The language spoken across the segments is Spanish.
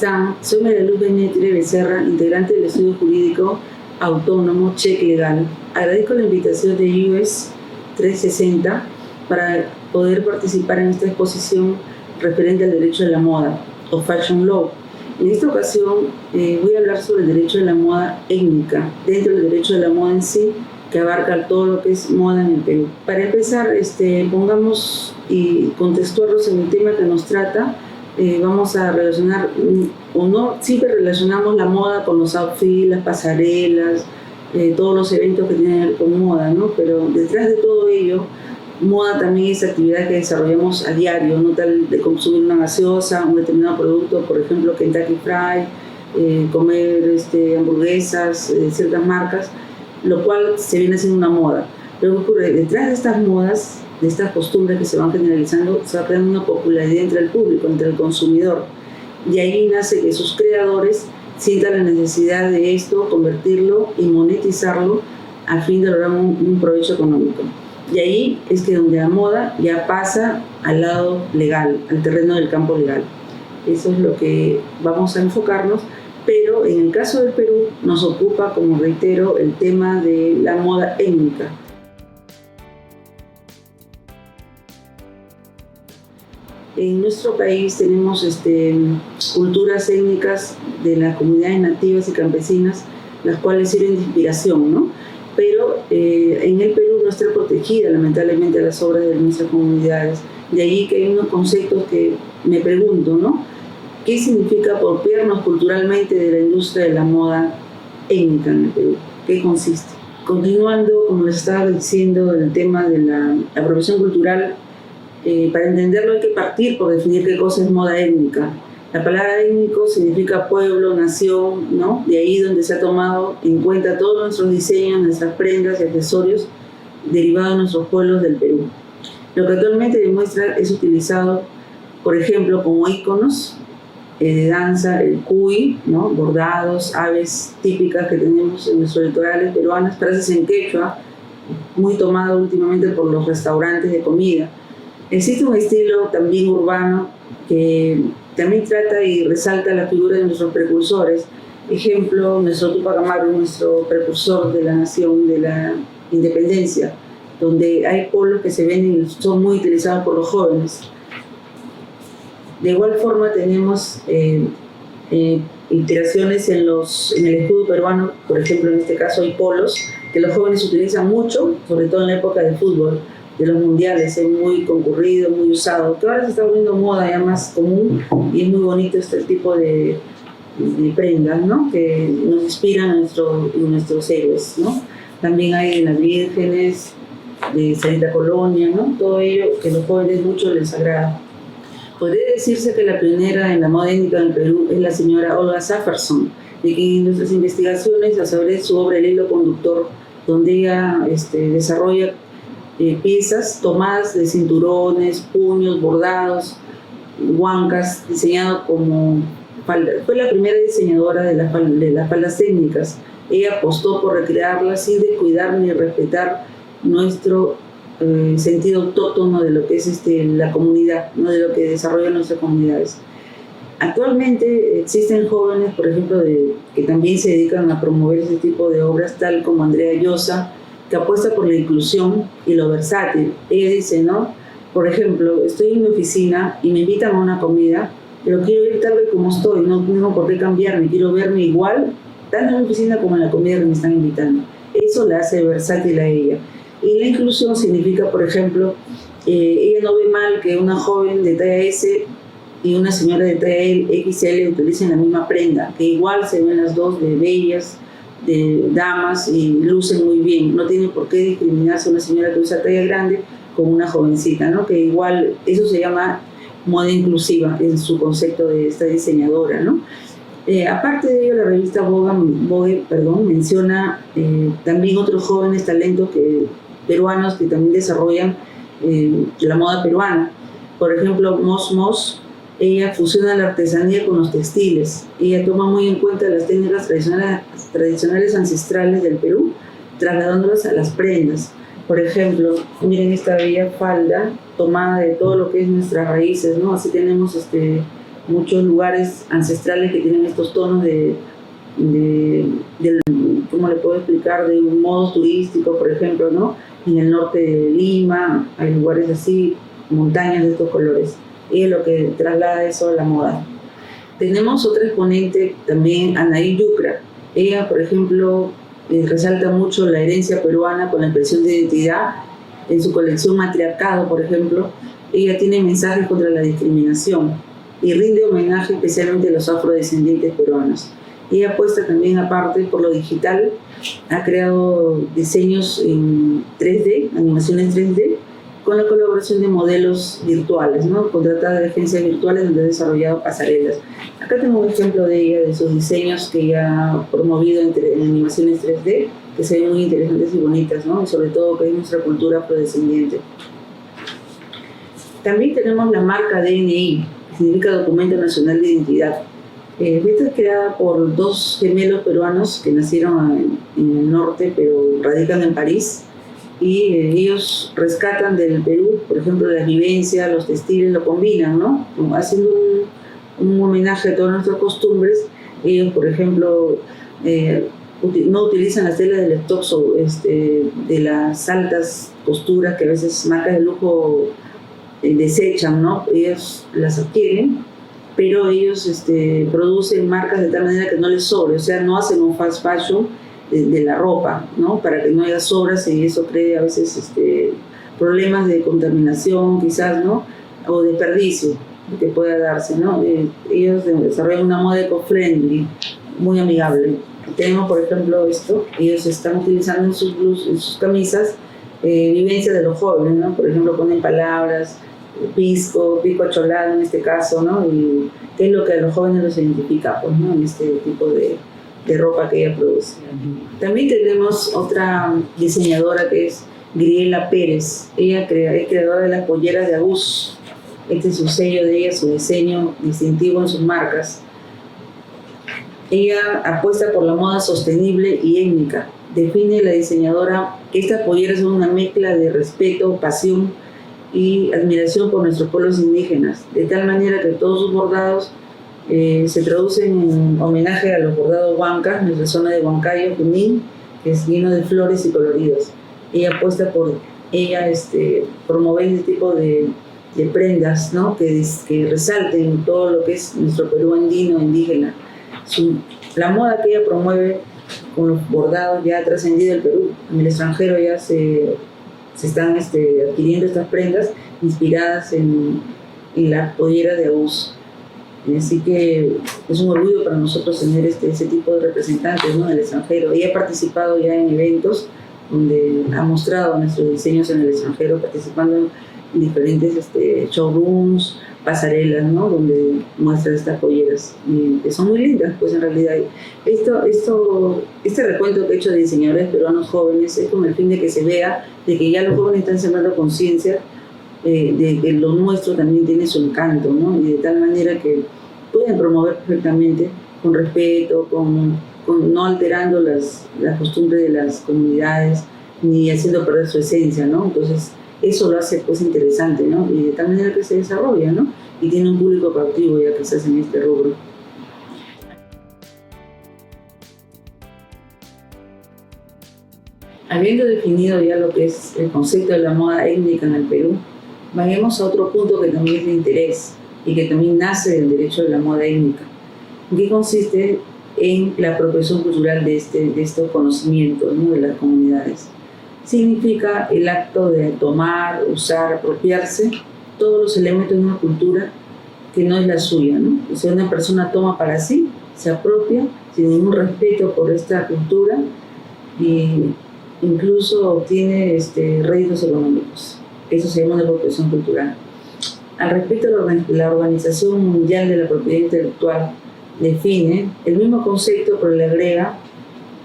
están? Soy María Luz Benetre Becerra, integrante del estudio jurídico autónomo Check Legal. Agradezco la invitación de US 360 para poder participar en esta exposición referente al derecho de la moda o Fashion Law. En esta ocasión voy a hablar sobre el derecho de la moda étnica, dentro del derecho de la moda en sí, que abarca todo lo que es moda en el Perú. Para empezar, pongamos y contextuarlos en el tema que nos trata. Vamos a relacionar, o no, siempre relacionamos la moda con los outfits, las pasarelas, todos los eventos que tienen que ver con moda, ¿no? Pero detrás de todo ello, moda también es actividad que desarrollamos a diario, no tal de consumir una gaseosa, un determinado producto, por ejemplo Kentucky Fried, comer hamburguesas, ciertas marcas, lo cual se viene haciendo una moda. Pero ¿qué ocurre? Detrás de estas modas, de estas costumbres que se van generalizando, se va creando una popularidad entre el público, entre el consumidor. Y ahí nace que sus creadores sientan la necesidad de esto, convertirlo y monetizarlo a fin de lograr un provecho económico. Y ahí es que donde la moda ya pasa al lado legal, al terreno del campo legal. Eso es lo que vamos a enfocarnos, pero en el caso del Perú nos ocupa, como reitero, el tema de la moda étnica. En nuestro país tenemos culturas étnicas de las comunidades nativas y campesinas, las cuales sirven de inspiración, ¿no? Pero en el Perú no está protegida, lamentablemente, las obras de nuestras comunidades. De ahí que hay unos conceptos que me pregunto, ¿no? ¿Qué significa apropiarnos culturalmente de la industria de la moda étnica en el Perú? ¿Qué consiste? Continuando, como les estaba diciendo, el tema de la apropiación cultural, para entenderlo hay que partir por definir qué cosa es moda étnica. La palabra étnico significa pueblo, nación, ¿no? De ahí donde se ha tomado en cuenta todos nuestros diseños, nuestras prendas y accesorios derivados de nuestros pueblos del Perú. Lo que actualmente demuestra es utilizado, por ejemplo, como íconos de danza, el cuy, ¿no? Bordados, aves típicas que tenemos en nuestros litorales peruanos, frases en quechua, muy tomado últimamente por los restaurantes de comida. Existe un estilo también urbano que también trata y resalta la figura de nuestros precursores. Ejemplo, nuestro Tupac Amaru, nuestro precursor de la nación, de la independencia, donde hay polos que se ven y son muy utilizados por los jóvenes. De igual forma tenemos iteraciones en el escudo peruano, por ejemplo, en este caso hay polos que los jóvenes utilizan mucho, sobre todo en la época del fútbol, de los mundiales, es muy concurrido, muy usado, que ahora se está volviendo moda ya más común y es muy bonito este tipo de prendas, ¿no? Que nos inspiran a nuestros héroes, ¿no? También hay en las vírgenes, de Sarita Colonia, ¿no? Todo ello que a los jóvenes mucho les agrada. Podría decirse que la pionera en la moda étnica del Perú es la señora Olga Saferson, de quien en nuestras investigaciones a saber su obra El hilo conductor, donde ella desarrolla piezas tomadas de cinturones, puños, bordados, huancas, diseñado como falda. Fue la primera diseñadora de las faldas técnicas. Ella apostó por recrearlas sin descuidar ni respetar nuestro sentido autóctono de lo que es la comunidad, no de lo que desarrollan nuestras comunidades. Actualmente existen jóvenes, por ejemplo, que también se dedican a promover ese tipo de obras, tal como Andrea Llosa, que apuesta por la inclusión y lo versátil. Ella dice, ¿no? Por ejemplo, estoy en mi oficina y me invitan a una comida, pero quiero ir tal vez como estoy, no tengo por qué cambiarme, quiero verme igual, tanto en mi oficina como en la comida que me están invitando. Eso la hace versátil a ella. Y la inclusión significa, por ejemplo, ella no ve mal que una joven de talla S y una señora de talla XL utilicen la misma prenda, que igual se ven las dos de bellas, de damas y lucen muy bien. No tiene por qué discriminarse una señora que usa talla grande con una jovencita, ¿no? Que igual eso se llama moda inclusiva en su concepto de esta diseñadora, ¿no? Aparte de ello, la revista Vogue menciona también otros jóvenes talentos peruanos que también desarrollan la moda peruana. Por ejemplo, Mos, ella fusiona la artesanía con los textiles. Ella toma muy en cuenta las técnicas tradicionales ancestrales del Perú, trasladándolas a las prendas. Por ejemplo, miren esta bella falda tomada de todo lo que es nuestras raíces, ¿no? Así tenemos muchos lugares ancestrales que tienen estos tonos ¿cómo le puedo explicar? De un modo turístico, por ejemplo, ¿no? En el norte de Lima hay lugares así, montañas de estos colores. Y es lo que traslada eso a la moda. Tenemos otra exponente también, Anaí Yucra. Ella, por ejemplo, resalta mucho la herencia peruana con la expresión de identidad. En su colección Matriarcado, por ejemplo, ella tiene mensajes contra la discriminación y rinde homenaje especialmente a los afrodescendientes peruanos. Ella apuesta también, aparte, por lo digital. Ha creado diseños en 3D, animaciones 3D, con la colaboración de modelos virtuales, ¿no? Contratada de agencias virtuales donde ha desarrollado pasarelas. Acá tengo un ejemplo de ella, de sus diseños que ella ha promovido en animaciones 3D, que se ven muy interesantes y bonitas, ¿no? Y sobre todo que es nuestra cultura afrodescendiente. También tenemos la marca DNI, que significa Documento Nacional de Identidad. Esta es creada por dos gemelos peruanos que nacieron en el norte, pero radican en París. Y ellos rescatan del Perú, por ejemplo, las vivencias, los textiles, lo combinan, ¿no? Haciendo un homenaje a todas nuestras costumbres. Ellos, por ejemplo, no utilizan las telas del stock de las altas costuras que a veces marcas de lujo desechan, ¿no? Ellos las adquieren, pero ellos producen marcas de tal manera que no les sobre, o sea, no hacen un fast fashion de la ropa, ¿no? Para que no haya sobras y eso cree a veces problemas de contaminación quizás, ¿no? O desperdicio que pueda darse, ¿no? Ellos desarrollan una moda eco-friendly, muy amigable. Tenemos, por ejemplo, esto, ellos están utilizando en sus blusas, en sus camisas, vivencias de los jóvenes, ¿no? Por ejemplo, ponen palabras, pico acholado en este caso, ¿no? Y qué es lo que a los jóvenes los identifica, pues, ¿no? En este tipo de ropa que ella produce. También tenemos otra diseñadora que es Griela Pérez. Ella es creadora de las polleras de Agus. Este es su sello de ella, su diseño distintivo en sus marcas. Ella apuesta por la moda sostenible y étnica. Define la diseñadora que estas polleras son una mezcla de respeto, pasión y admiración por nuestros pueblos indígenas, de tal manera que todos sus bordados se traducen en homenaje a los bordados huancas, nuestra zona de Huancayo, Junín, que es lleno de flores y coloridos. Ella apuesta por promover este tipo de prendas, ¿no? que resalten todo lo que es nuestro Perú andino, indígena. La moda que ella promueve con los bordados ya ha trascendido el Perú. En el extranjero ya se están adquiriendo estas prendas inspiradas en las polleras de Agus. Así que es un orgullo para nosotros tener ese tipo de representantes, ¿no? En el extranjero. Ella ha participado ya en eventos donde ha mostrado nuestros diseños en el extranjero, participando en diferentes showrooms, pasarelas, ¿no? Donde muestra estas polleras, que son muy lindas, pues en realidad. Este recuento que he hecho de diseñadores peruanos jóvenes es con el fin de que se vea de que ya los jóvenes están sembrando conciencia de que lo nuestro también tiene su encanto, ¿no? Y de tal manera que pueden promover perfectamente con respeto, no alterando las costumbres de las comunidades ni haciendo perder su esencia, ¿no? Entonces eso lo hace pues interesante, ¿no? Y de tal manera que se desarrolla, ¿no? Y tiene un público cautivo ya quizás en este rubro. Habiendo definido ya lo que es el concepto de la moda étnica en el Perú, vayamos a otro punto que también es de interés y que también nace del derecho de la moda étnica, que consiste en la apropiación cultural de estos conocimientos, ¿no? De las comunidades. Significa el acto de tomar, usar, apropiarse todos los elementos de una cultura que no es la suya, ¿no? O sea, una persona toma para sí, se apropia sin ningún respeto por esta cultura e incluso obtiene réditos económicos. Eso se llama una apropiación cultural. Al respecto, la Organización Mundial de la Propiedad Intelectual define el mismo concepto, pero le agrega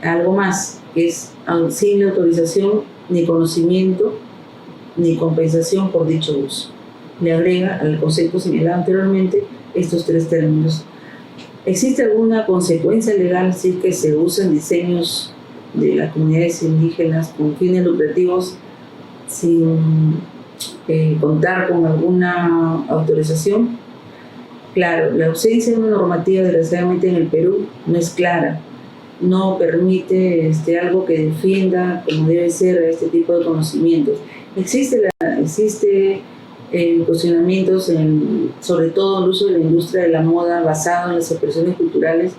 algo más, que es sin la autorización, ni conocimiento, ni compensación por dicho uso. Le agrega al concepto señalado anteriormente estos tres términos. ¿Existe alguna consecuencia legal si es que se usan diseños de las comunidades indígenas con fines lucrativos sin contar con alguna autorización? Claro, la ausencia de una normativa, desgraciadamente, en el Perú no es clara, no permite algo que defienda como debe ser a este tipo de conocimientos. Existe cuestionamientos sobre todo el uso de la industria de la moda basado en las expresiones culturales.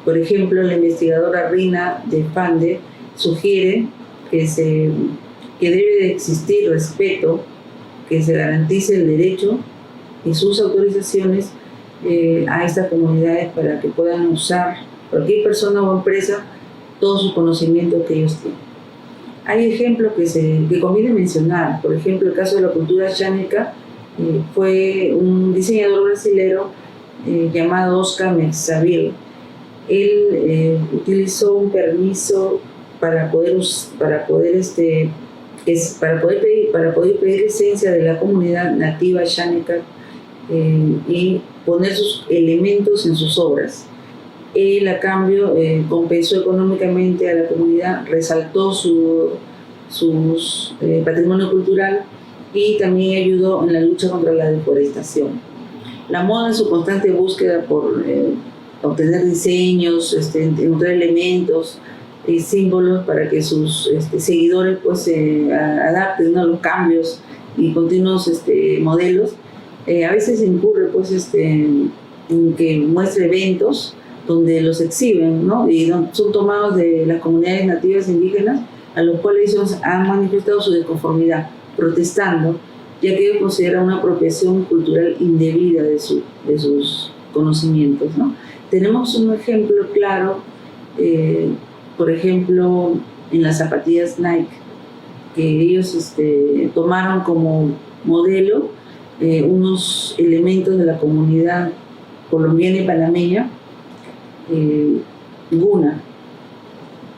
Por ejemplo, la investigadora Rina de Pande sugiere que debe de existir respeto, que se garantice el derecho y sus autorizaciones a estas comunidades para que puedan usar cualquier persona o empresa todos sus conocimientos que ellos tienen. Hay ejemplos que conviene mencionar. Por ejemplo, el caso de la cultura chánica fue un diseñador brasilero llamado Oscar Mexaville. Él utilizó un permiso para poder pedir licencia de la comunidad nativa chánica y poner sus elementos en sus obras. Él, a cambio, compensó económicamente a la comunidad, resaltó su patrimonio cultural y también ayudó en la lucha contra la deforestación. La moda, en su constante búsqueda por obtener diseños, encontrar elementos y símbolos para que sus seguidores pues, se adapten, ¿no?, a los cambios y continuos modelos, a veces incurre pues, en que muestre eventos donde los exhiben, ¿no?, y son tomados de las comunidades nativas indígenas, a los cuales ellos han manifestado su desconformidad, protestando, ya que ellos consideran una apropiación cultural indebida de sus conocimientos, ¿no? Tenemos un ejemplo claro, por ejemplo, en las zapatillas Nike, que ellos tomaron como modelo unos elementos de la comunidad colombiana y panameña, Guna,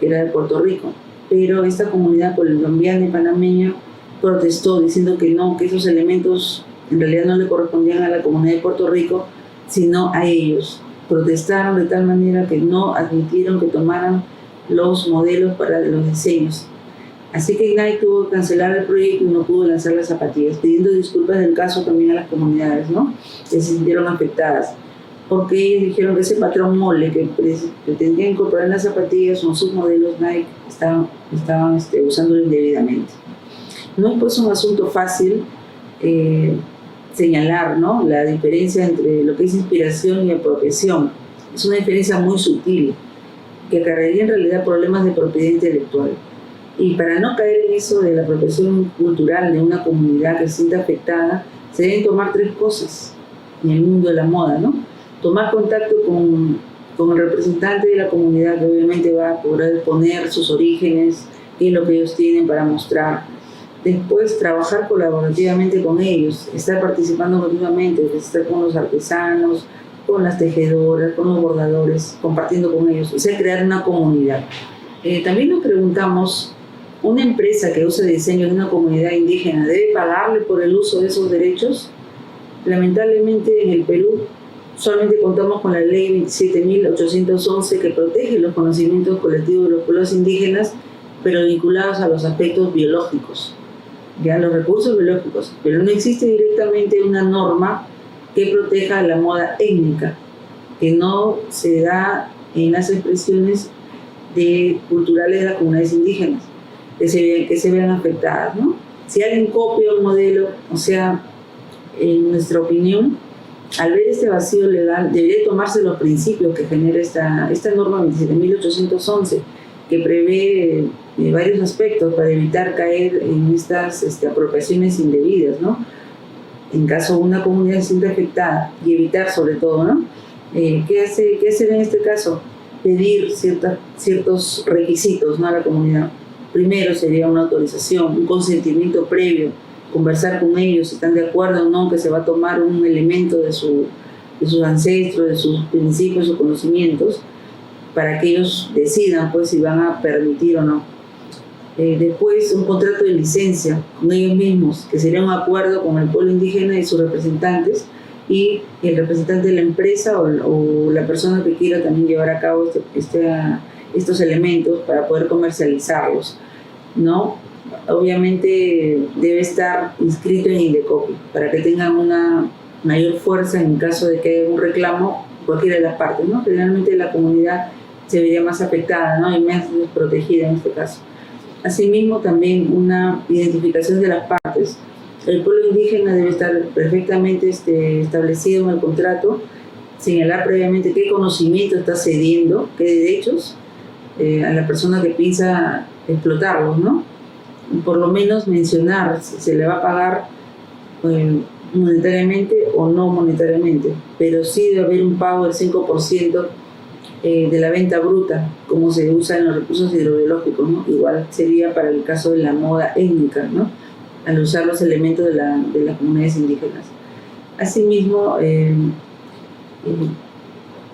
que era de Puerto Rico, pero esta comunidad colombiana y panameña protestó diciendo que no, que esos elementos en realidad no le correspondían a la comunidad de Puerto Rico, sino a ellos. Protestaron de tal manera que no admitieron que tomaran los modelos para los diseños. Así que Nike tuvo que cancelar el proyecto y no pudo lanzar las zapatillas, pidiendo disculpas del caso también a las comunidades, ¿no?, que se sintieron afectadas, porque ellos dijeron que ese patrón mole que pretendían incorporar en las zapatillas son sus modelos Nike, estaban usándolo indebidamente. No es pues un asunto fácil señalar, ¿no?, la diferencia entre lo que es inspiración y apropiación. Es una diferencia muy sutil que acarrearía en realidad problemas de propiedad intelectual. Y para no caer en eso de la apropiación cultural de una comunidad que se sienta afectada, se deben tomar 3 cosas en el mundo de la moda, ¿no? Tomar contacto con el representante de la comunidad, que obviamente va a poder poner sus orígenes, qué es lo que ellos tienen para mostrar. Después, trabajar colaborativamente con ellos, estar participando continuamente, estar con los artesanos, con las tejedoras, con los bordadores, compartiendo con ellos, o sea, crear una comunidad. También nos preguntamos, ¿una empresa que usa diseño de una comunidad indígena debe pagarle por el uso de esos derechos? Lamentablemente, en el Perú solamente contamos con la ley 27.811 que protege los conocimientos colectivos de los pueblos indígenas, pero vinculados a los aspectos biológicos, ya los recursos biológicos, pero no existe directamente una norma que proteja la moda étnica, que no se da en las expresiones culturales de las comunidades indígenas, que se vean afectadas, ¿no? Si alguien copia un modelo, o sea, en nuestra opinión, al ver este vacío legal, debería tomarse los principios que genera esta norma 27.811, que prevé varios aspectos para evitar caer en estas apropiaciones indebidas, ¿no?, en caso una comunidad se sienta afectada, y evitar sobre todo, ¿no? ¿Qué hacer en este caso? Pedir ciertos requisitos, ¿no?, a la comunidad. Primero sería una autorización, un consentimiento previo, conversar con ellos si están de acuerdo o no que se va a tomar un elemento de sus ancestros, de sus principios o conocimientos, para que ellos decidan pues si van a permitir o no. Después, un contrato de licencia con ellos mismos, que sería un acuerdo con el pueblo indígena y sus representantes, y el representante de la empresa o la persona que quiera también llevar a cabo estos elementos para poder comercializarlos, ¿no? Obviamente debe estar inscrito en Indecopi para que tengan mayor fuerza en caso de que haya un reclamo, cualquiera de las partes, ¿no? Generalmente la comunidad se vería más afectada, ¿no? Y más desprotegida en este caso. Asimismo, también una identificación de las partes. El pueblo indígena debe estar perfectamente establecido en el contrato, señalar previamente qué conocimiento está cediendo, qué derechos a la persona que piensa explotarlos, ¿no? Por lo menos mencionar si se le va a pagar monetariamente o no monetariamente, pero sí debe haber un pago del 5% de la venta bruta, como se usa en los recursos hidrobiológicos, ¿no? Igual sería para el caso de la moda étnica, ¿no? Al usar los elementos de las comunidades indígenas. Asimismo,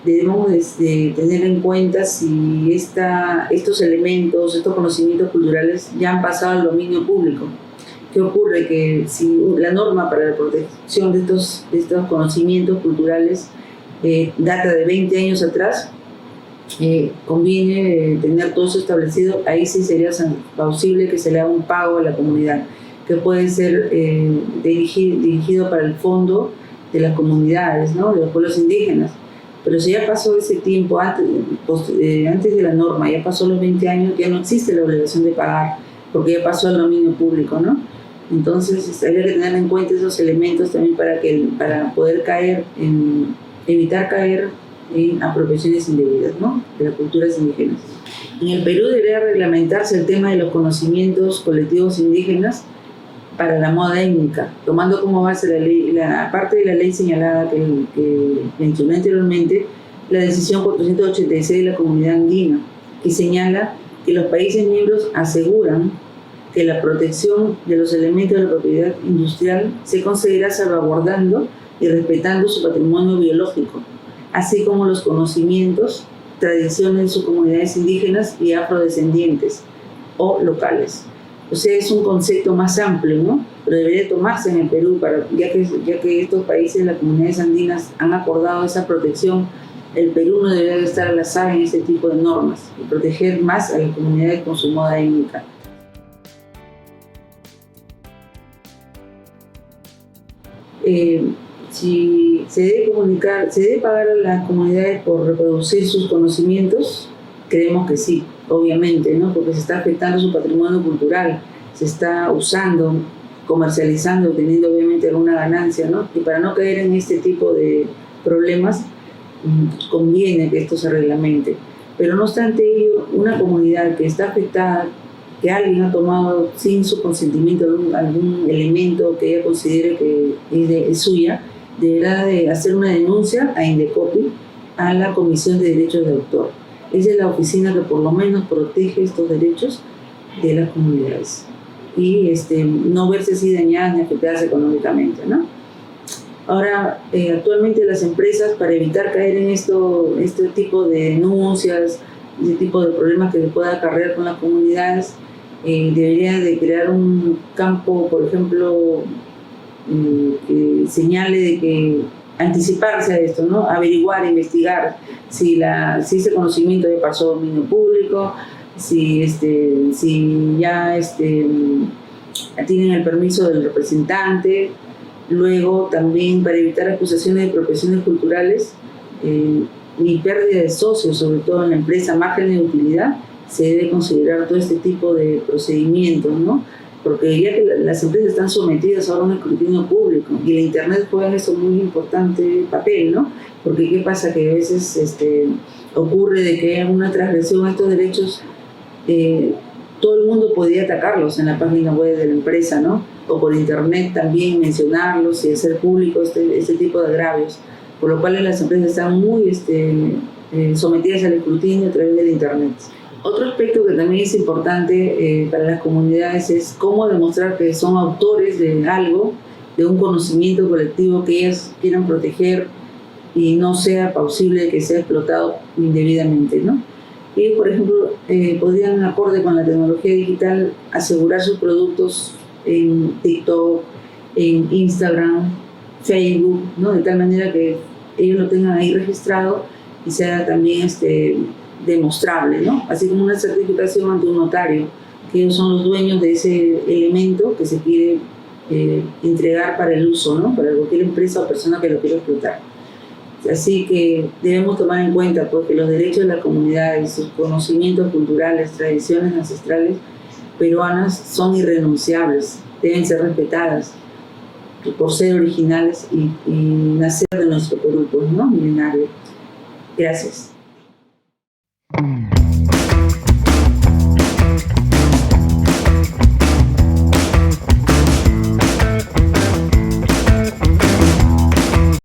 debemos tener en cuenta si estos elementos, estos conocimientos culturales ya han pasado al dominio público. ¿Qué ocurre? Que si la norma para la protección de estos conocimientos culturales data de 20 años atrás, conviene tener todo eso establecido. Ahí sí sería plausible que se le haga un pago a la comunidad, que puede ser dirigido para el fondo de las comunidades, ¿no? De los pueblos indígenas. Pero si ya pasó ese tiempo, antes de la norma, ya pasó los 20 años, ya no existe la obligación de pagar, porque ya pasó al dominio público, ¿no? Entonces habría que tener en cuenta esos elementos también para poder evitar caer en apropiaciones indebidas, ¿no? De las culturas indígenas. En el Perú debería reglamentarse el tema de los conocimientos colectivos indígenas para la moda étnica, tomando como base la ley, aparte de la ley señalada que mencioné anteriormente, la decisión 486 de la Comunidad Andina, que señala que los países miembros aseguran que la protección de los elementos de la propiedad industrial se conseguirá salvaguardando y respetando su patrimonio biológico, así como los conocimientos, tradiciones de sus comunidades indígenas y afrodescendientes o locales. O sea, es un concepto más amplio, ¿no? Pero debería tomarse en el Perú, ya que estos países, las comunidades andinas, han acordado esa protección. El Perú no debería estar a la saga en este tipo de normas y proteger más a las comunidades con su moda étnica. Si se debe pagar a las comunidades por reproducir sus conocimientos, creemos que sí, obviamente, ¿no? Porque se está afectando su patrimonio cultural, se está usando, comercializando, obteniendo obviamente alguna ganancia, ¿no? Y para no caer en este tipo de problemas, conviene que esto se reglamente. Pero no obstante ello, una comunidad que está afectada, que alguien ha tomado sin su consentimiento algún elemento que ella considere que es suya, deberá de hacer una denuncia a Indecopi, a la Comisión de Derechos de Autor. Esa es la oficina que por lo menos protege estos derechos de las comunidades y no verse así dañadas ni afectadas económicamente, ¿no? Ahora, actualmente las empresas, para evitar caer en este tipo de denuncias, este tipo de problemas que se pueda acarrear con las comunidades, deberían de crear un campo, por ejemplo, que señale de que anticiparse a esto, ¿no? Averiguar, investigar si ese conocimiento ya pasó a dominio público, si ya tienen el permiso del representante. Luego también, para evitar acusaciones de apropiaciones culturales ni pérdida de socios, sobre todo en la empresa, margen de utilidad, se debe considerar todo este tipo de procedimientos, ¿no? Porque ya que las empresas están sometidas ahora a un escrutinio público y el Internet juega eso muy importante papel, ¿no? Porque ¿qué pasa? Que a veces ocurre de que hay una transgresión a estos derechos, todo el mundo podría atacarlos en la página web de la empresa, ¿no? O por Internet también mencionarlos y hacer público este tipo de agravios, por lo cual las empresas están muy sometidas al escrutinio a través del Internet. Otro aspecto que también es importante para las comunidades es cómo demostrar que son autores de algo, de un conocimiento colectivo que ellas quieran proteger y no sea posible que sea explotado indebidamente, ¿no? Y, por ejemplo, podrían, acorde con la tecnología digital, asegurar sus productos en TikTok, en Instagram, Facebook, ¿no? De tal manera que ellos lo tengan ahí registrado y sea también demostrable, ¿no? Así como una certificación ante un notario, que ellos son los dueños de ese elemento que se quiere entregar para el uso, ¿no? Para cualquier empresa o persona que lo quiera explotar. Así que debemos tomar en cuenta porque los derechos de la comunidad y sus conocimientos culturales, tradiciones ancestrales peruanas son irrenunciables, deben ser respetadas por ser originales y nacer de nuestro Perú, pues, ¿no? Milenario. Gracias.